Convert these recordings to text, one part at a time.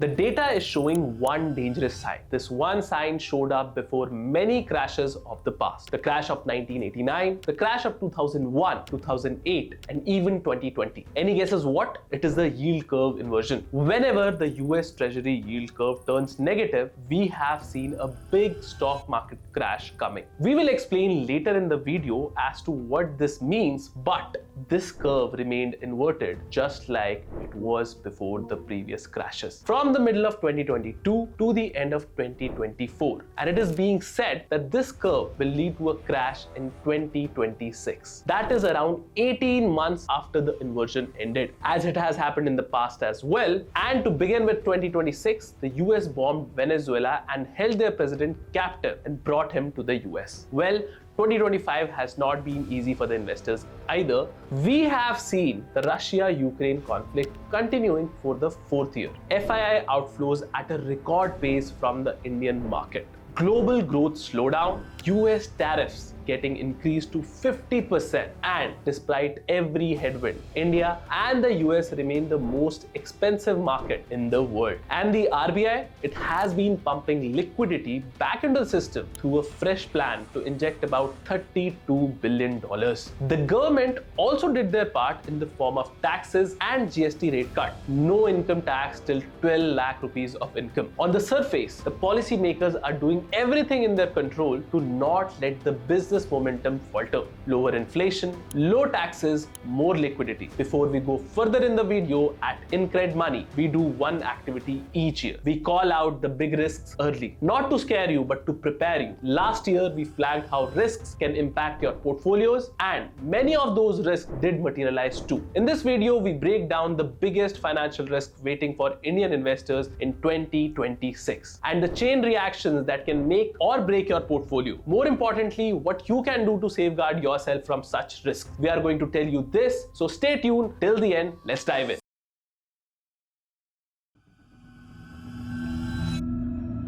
The data is showing one dangerous sign. This one sign showed up before many crashes of the past. The crash of 1989, the crash of 2001, 2008, and even 2020. Any guesses what? It is the yield curve inversion. Whenever the US Treasury yield curve turns negative, we have seen a big stock market crash coming. We will explain later in the video as to what this means, but this curve remained inverted just like it was before the previous crashes. From the middle of 2022 to the end of 2024, and it is being said that this curve will lead to a crash in 2026. That is around 18 months after the inversion ended, as it has happened in the past as well. And to begin with 2026, the US bombed Venezuela and held their president captive and brought him to the US. Well, 2025 has not been easy for the investors either. We have seen the Russia-Ukraine conflict continuing for the fourth year. FII outflows at a record pace from the Indian market. Global growth slowdown, US tariffs getting increased to 50%, and despite every headwind, India and the US remain the most expensive market in the world. And the RBI, it has been pumping liquidity back into the system through a fresh plan to inject about $32 billion. The government also did their part in the form of taxes and GST rate cut. No income tax till 12 lakh rupees of income. On the surface, the policymakers are doing everything in their control to not let the business momentum falter. Lower inflation, low taxes, more liquidity. Before we go further in the video, at Incred Money, we do one activity each year. We call out the big risks early, not to scare you, but to prepare you. Last year, we flagged how risks can impact your portfolios, and many of those risks did materialize too. In this video, we break down the biggest financial risk waiting for Indian investors in 2026 and the chain reactions that can make or break your portfolio. More importantly, what you can do to safeguard yourself from such risks. We are going to tell you this, so stay tuned till the end. Let's dive in.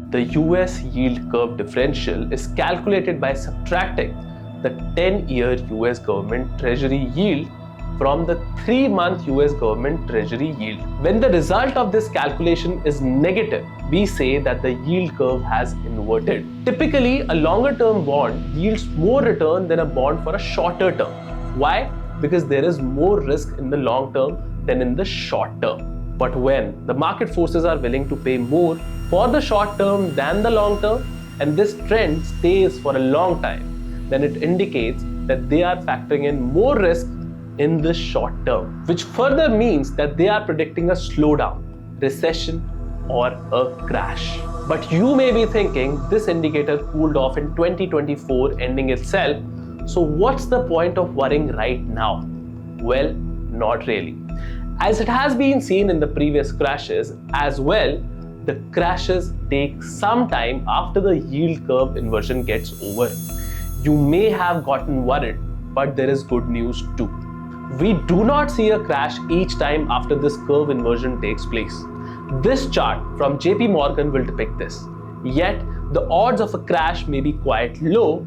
The US yield curve differential is calculated by subtracting the 10-year US government treasury yield from the 3-month US government treasury yield. When the result of this calculation is negative, we say that the yield curve has inverted. Typically, a longer term bond yields more return than a bond for a shorter term. Why? Because there is more risk in the long term than in the short term. But when the market forces are willing to pay more for the short term than the long term, and this trend stays for a long time, then it indicates that they are factoring in more risk in the short term, which further means that they are predicting a slowdown, recession, or a crash. But you may be thinking this indicator cooled off in 2024, ending itself. So what's the point of worrying right now? Well, not really. As it has been seen in the previous crashes as well, the crashes take some time after the yield curve inversion gets over. You may have gotten worried, but there is good news too. We do not see a crash each time after this curve inversion takes place. This chart from JP Morgan will depict this. Yet, the odds of a crash may be quite low.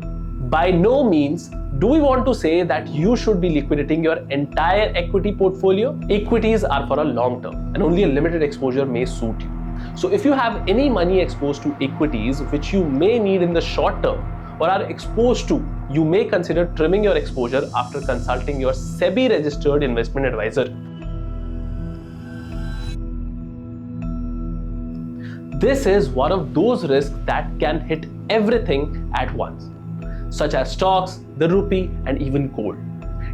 By no means do we want to say that you should be liquidating your entire equity portfolio. Equities are for a long term, and only a limited exposure may suit you. So if you have any money exposed to equities which you may need in the short term or are exposed to, you may consider trimming your exposure after consulting your SEBI registered investment advisor. This is one of those risks that can hit everything at once, such as stocks, the rupee, and even gold.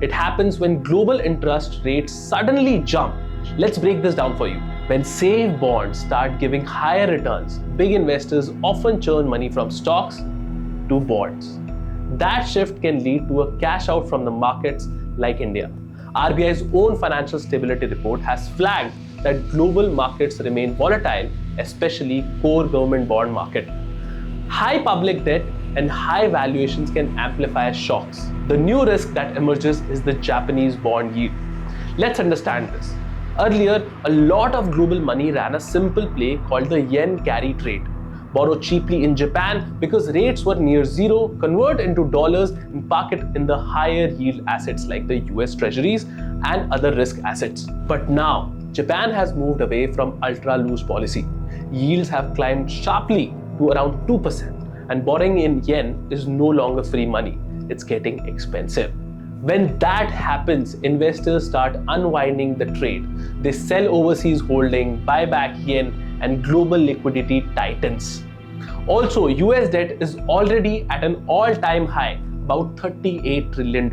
It happens when global interest rates suddenly jump. Let's break this down for you. When safe bonds start giving higher returns, big investors often churn money from stocks to bonds. That shift can lead to a cash out from the markets like India. RBI's own financial stability report has flagged that global markets remain volatile, especially core government bond market. High public debt and high valuations can amplify shocks. The new risk that emerges is the Japanese bond yield. Let's understand this. Earlier, a lot of global money ran a simple play called the yen carry trade. Borrow cheaply in Japan because rates were near zero, convert into dollars and park it in the higher yield assets like the US treasuries and other risk assets. But now, Japan has moved away from ultra-loose policy. Yields have climbed sharply to around 2%, and borrowing in yen is no longer free money. It's getting expensive. When that happens, investors start unwinding the trade. They sell overseas holding, buy back yen, and global liquidity tightens. Also, US debt is already at an all-time high, about $38 trillion.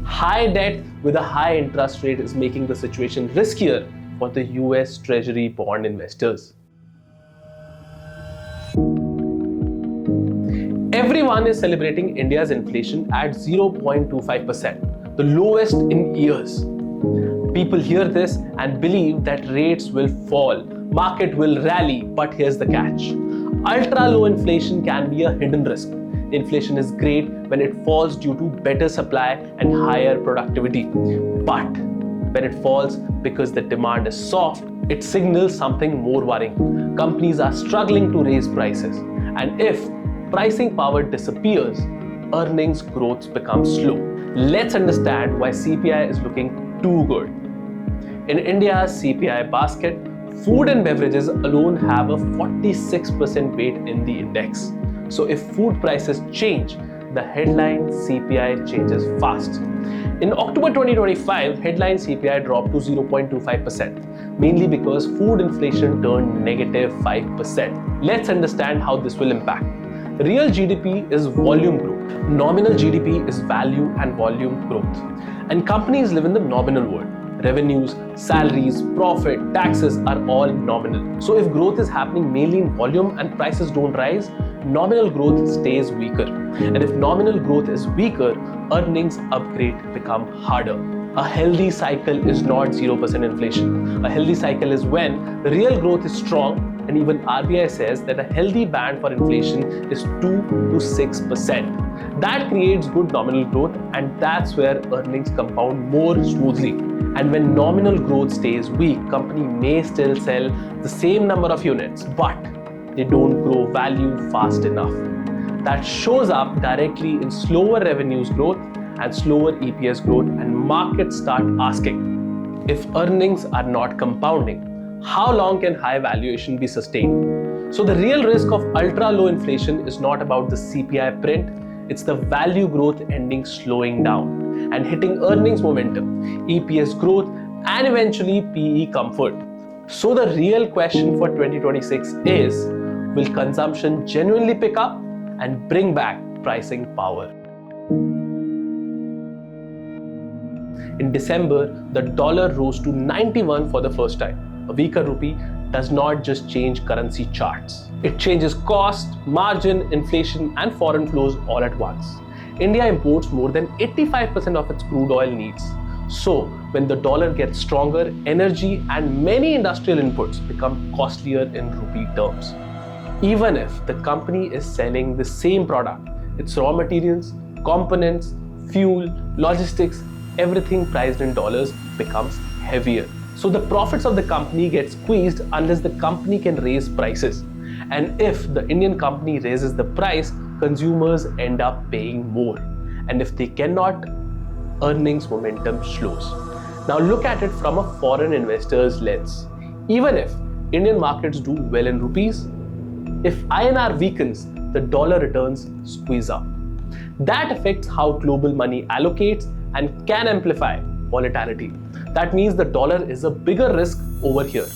High debt with a high interest rate is making the situation riskier for the US Treasury bond investors. Everyone is celebrating India's inflation at 0.25%, the lowest in years. People hear this and believe that rates will fall, market will rally, but here's the catch. Ultra low inflation can be a hidden risk. Inflation is great when it falls due to better supply and higher productivity. But when it falls because the demand is soft, it signals something more worrying. Companies are struggling to raise prices. And if pricing power disappears, earnings growth becomes slow. Let's understand why CPI is looking too good. In India's CPI basket, food and beverages alone have a 46% weight in the index. So if food prices change, the headline CPI changes fast. In October 2025, headline CPI dropped to 0.25%, mainly because food inflation turned negative 5%. Let's understand how this will impact. Real GDP is volume growth. Nominal GDP is value and volume growth. And companies live in the nominal world. Revenues, salaries, profit, taxes are all nominal. So if growth is happening mainly in volume and prices don't rise, nominal growth stays weaker. And if nominal growth is weaker, earnings upgrade become harder. A healthy cycle is not 0% inflation. A healthy cycle is when the real growth is strong, and even RBI says that a healthy band for inflation is 2 to 6%. That creates good nominal growth, and that's where earnings compound more smoothly. And when nominal growth stays weak, company may still sell the same number of units, but they don't grow value fast enough. That shows up directly in slower revenues growth and slower EPS growth, and markets start asking, if earnings are not compounding, how long can high valuation be sustained? So the real risk of ultra low inflation is not about the CPI print, it's the value growth ending slowing down and hitting earnings momentum, EPS growth, and eventually PE comfort. So the real question for 2026 is, will consumption genuinely pick up and bring back pricing power? In December, the dollar rose to 91 for the first time. A weaker rupee does not just change currency charts. It changes cost, margin, inflation, and foreign flows all at once. India imports more than 85% of its crude oil needs. So, when the dollar gets stronger, energy and many industrial inputs become costlier in rupee terms. Even if the company is selling the same product, its raw materials, components, fuel, logistics, everything priced in dollars becomes heavier. So the profits of the company get squeezed unless the company can raise prices. And if the Indian company raises the price, consumers end up paying more. And if they cannot, earnings momentum slows. Now look at it from a foreign investor's lens. Even if Indian markets do well in rupees, if INR weakens, the dollar returns squeeze up. That affects how global money allocates and can amplify volatility. That means the dollar is a bigger risk over here.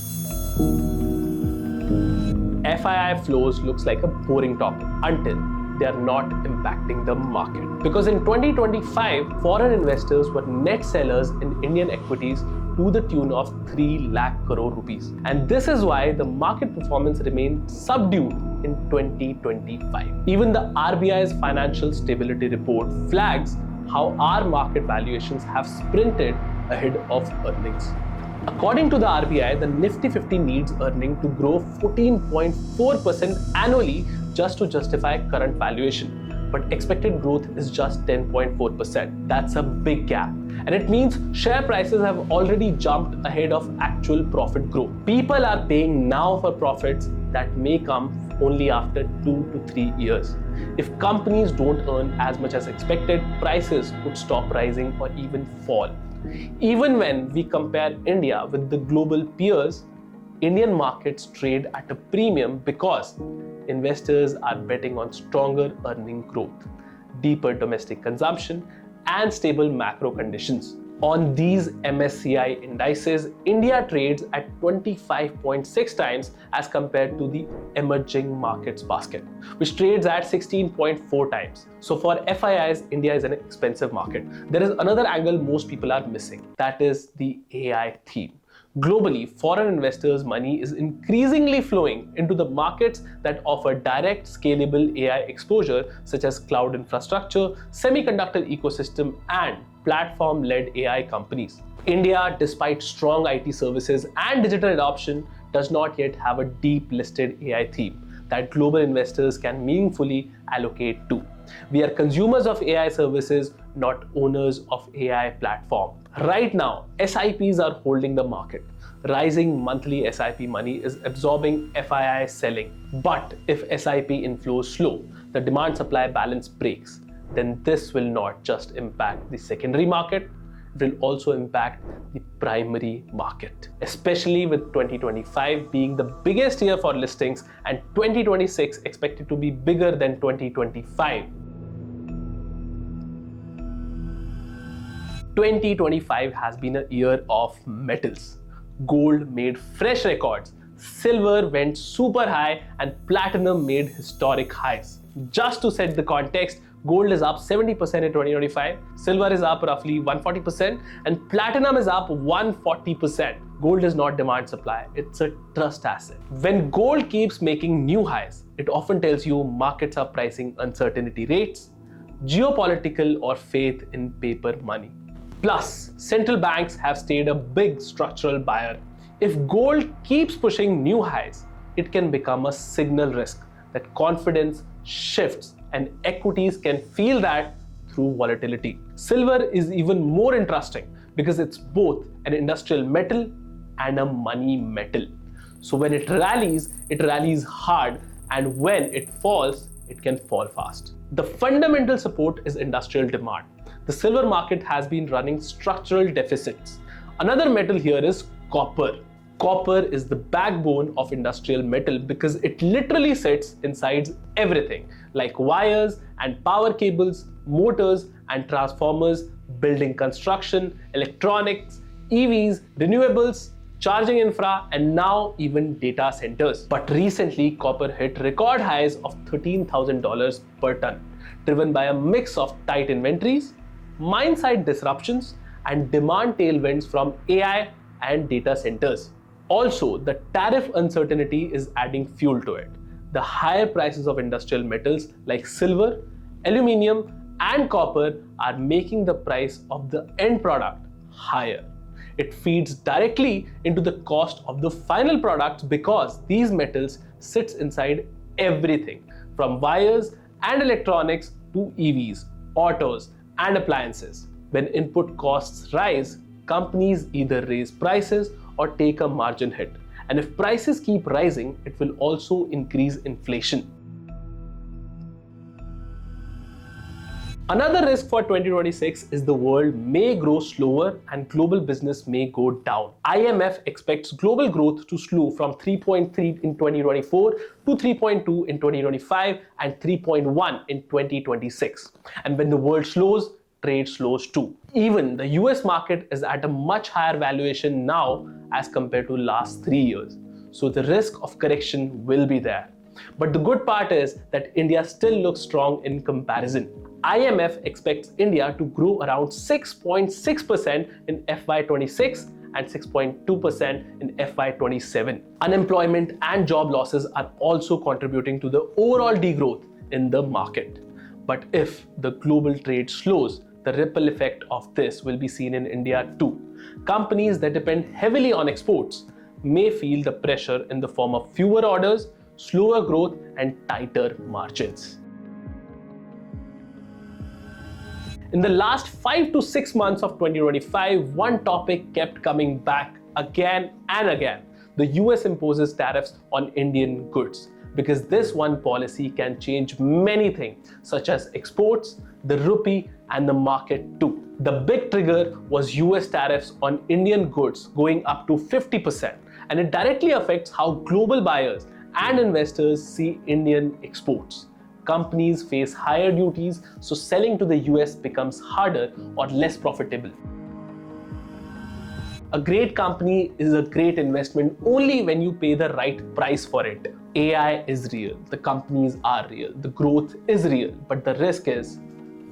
FII flows looks like a boring topic until they are not impacting the market. Because in 2025, foreign investors were net sellers in Indian equities to the tune of 3 lakh crore rupees. And this is why the market performance remained subdued in 2025. Even the RBI's financial stability report flags how our market valuations have sprinted ahead of earnings. According to the RBI, the Nifty 50 needs earning to grow 14.4% annually just to justify current valuation. But expected growth is just 10.4%. That's a big gap. And it means share prices have already jumped ahead of actual profit growth. People are paying now for profits that may come only after 2 to 3 years. If companies don't earn as much as expected, prices could stop rising or even fall. Even when we compare India with the global peers, Indian markets trade at a premium because investors are betting on stronger earning growth, deeper domestic consumption, and stable macro conditions. On these MSCI indices, India trades at 25.6 times as compared to the emerging markets basket, which trades at 16.4 times. So for FIIs, India is an expensive market. There is another angle most people are missing. That is the AI theme. Globally, foreign investors' money is increasingly flowing into the markets that offer direct, scalable AI exposure, such as cloud infrastructure, semiconductor ecosystem, and platform-led AI companies. India, despite strong IT services and digital adoption, does not yet have a deep listed AI theme that global investors can meaningfully allocate to. We are consumers of AI services, not owners of AI platform. Right now, SIPs are holding the market. Rising monthly SIP money is absorbing FII selling. But if SIP inflows slow, the demand-supply balance breaks, then this will not just impact the secondary market, it will also impact the primary market, especially with 2025 being the biggest year for listings and 2026 expected to be bigger than 2025. 2025 has been a year of metals. Gold made fresh records, silver went super high, and platinum made historic highs. Just to set the context, gold is up 70% in 2025, silver is up roughly 140%, and platinum is up 140%. Gold is not demand supply, it's a trust asset. When gold keeps making new highs, it often tells you markets are pricing uncertainty rates, geopolitical, or faith in paper money. Plus, central banks have stayed a big structural buyer. If gold keeps pushing new highs, it can become a signal risk that confidence shifts and equities can feel that through volatility. Silver is even more interesting because it's both an industrial metal and a money metal. So when it rallies hard, and when it falls, it can fall fast. The fundamental support is industrial demand. The silver market has been running structural deficits. Another metal here is copper. Copper is the backbone of industrial metal because it literally sits inside everything, like wires and power cables, motors and transformers, building construction, electronics, EVs, renewables, charging infra, and now even data centers. But recently, copper hit record highs of $13,000 per ton, driven by a mix of tight inventories, mine-side disruptions, and demand tailwinds from AI and data centers. Also, the tariff uncertainty is adding fuel to it. The higher prices of industrial metals like silver, aluminium, and copper are making the price of the end product higher. It feeds directly into the cost of the final products because these metals sits inside everything from wires and electronics to EVs, autos, and appliances. When input costs rise, companies either raise prices or take a margin hit. And if prices keep rising, it will also increase inflation. Another risk for 2026 is the world may grow slower and global business may go down. IMF expects global growth to slow from 3.3 in 2024 to 3.2 in 2025 and 3.1 in 2026. And when the world slows, trade slows too. Even the US market is at a much higher valuation now as compared to last 3 years. So the risk of correction will be there. But the good part is that India still looks strong in comparison. IMF expects India to grow around 6.6% in FY26 and 6.2% in FY27. Unemployment and job losses are also contributing to the overall degrowth in the market. But if the global trade slows, the ripple effect of this will be seen in India too. Companies that depend heavily on exports may feel the pressure in the form of fewer orders, slower growth, and tighter margins. In the last 5 to 6 months of 2025, one topic kept coming back again and again. The US imposes tariffs on Indian goods because this one policy can change many things, such as exports, the rupee, and the market too. The big trigger was US tariffs on Indian goods going up to 50%, and it directly affects how global buyers and investors see Indian exports. Companies face higher duties, so selling to the US becomes harder or less profitable. A great company is a great investment only when you pay the right price for it. AI is real, the companies are real, the growth is real, but the risk is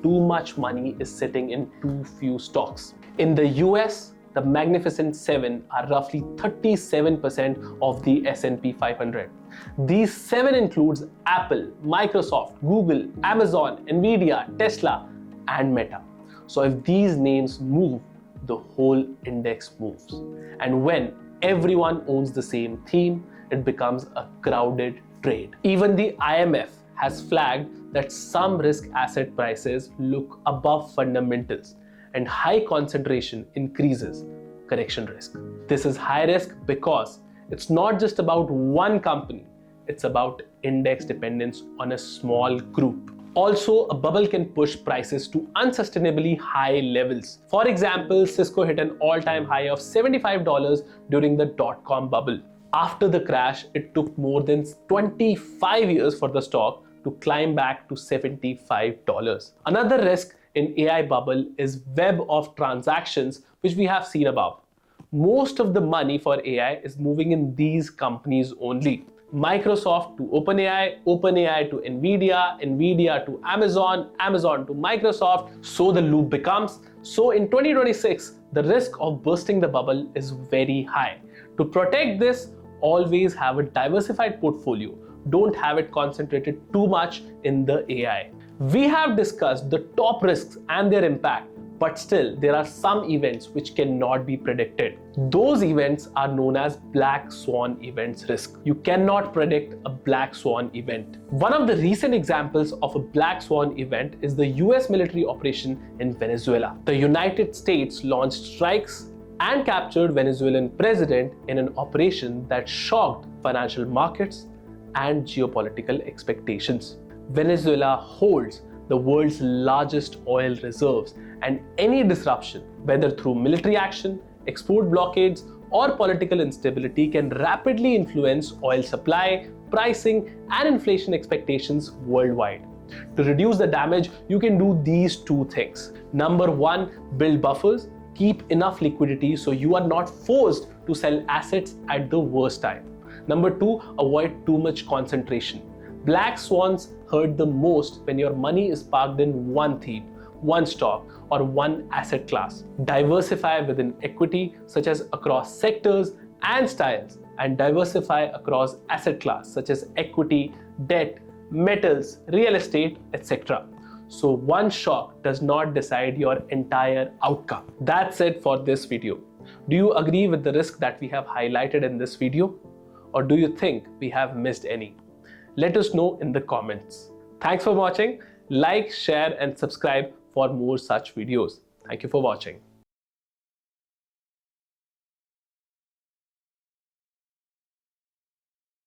too much money is sitting in too few stocks. In the US, the Magnificent Seven are roughly 37% of the S&P 500. These seven includes Apple, Microsoft, Google, Amazon, Nvidia, Tesla, and Meta. So if these names move, the whole index moves. And when everyone owns the same theme, it becomes a crowded trade. Even the IMF has flagged that some risk asset prices look above fundamentals, and high concentration increases correction risk. This is high risk because it's not just about one company, it's about index dependence on a small group. Also, a bubble can push prices to unsustainably high levels. For example, Cisco hit an all-time high of $75 during the dot-com bubble. After the crash, it took more than 25 years for the stock to climb back to $75. Another risk in AI bubble is web of transactions, which we have seen above. Most of the money for AI is moving in these companies only. Microsoft to OpenAI, OpenAI to Nvidia, Nvidia to Amazon, Amazon to Microsoft. So the loop becomes. So in 2026, the risk of bursting the bubble is very high. To protect this, always have a diversified portfolio. Don't have it concentrated too much in the AI. We have discussed the top risks and their impact, but still there are some events which cannot be predicted. Those events are known as black swan events risk. You cannot predict a black swan event. One of the recent examples of a black swan event is the US military operation in Venezuela. The United States launched strikes and captured Venezuelan president in an operation that shocked financial markets and geopolitical expectations. Venezuela holds the world's largest oil reserves, and any disruption, whether through military action, export blockades, or political instability, can rapidly influence oil supply, pricing, and inflation expectations worldwide. To reduce the damage, you can do these two things. Number one, build buffers. Keep enough liquidity so you are not forced to sell assets at the worst time. Number two, avoid too much concentration. Black swans hurt the most when your money is parked in one theme, one stock, or one asset class. Diversify within equity, such as across sectors and styles, and diversify across asset class, such as equity, debt, metals, real estate, etc. So one shock does not decide your entire outcome. That's it for this video. Do you agree with the risk that we have highlighted in this video? Or do you think we have missed any? Let us know in the comments. Thanks for watching. Like, share, and subscribe for more such videos. Thank you for watching.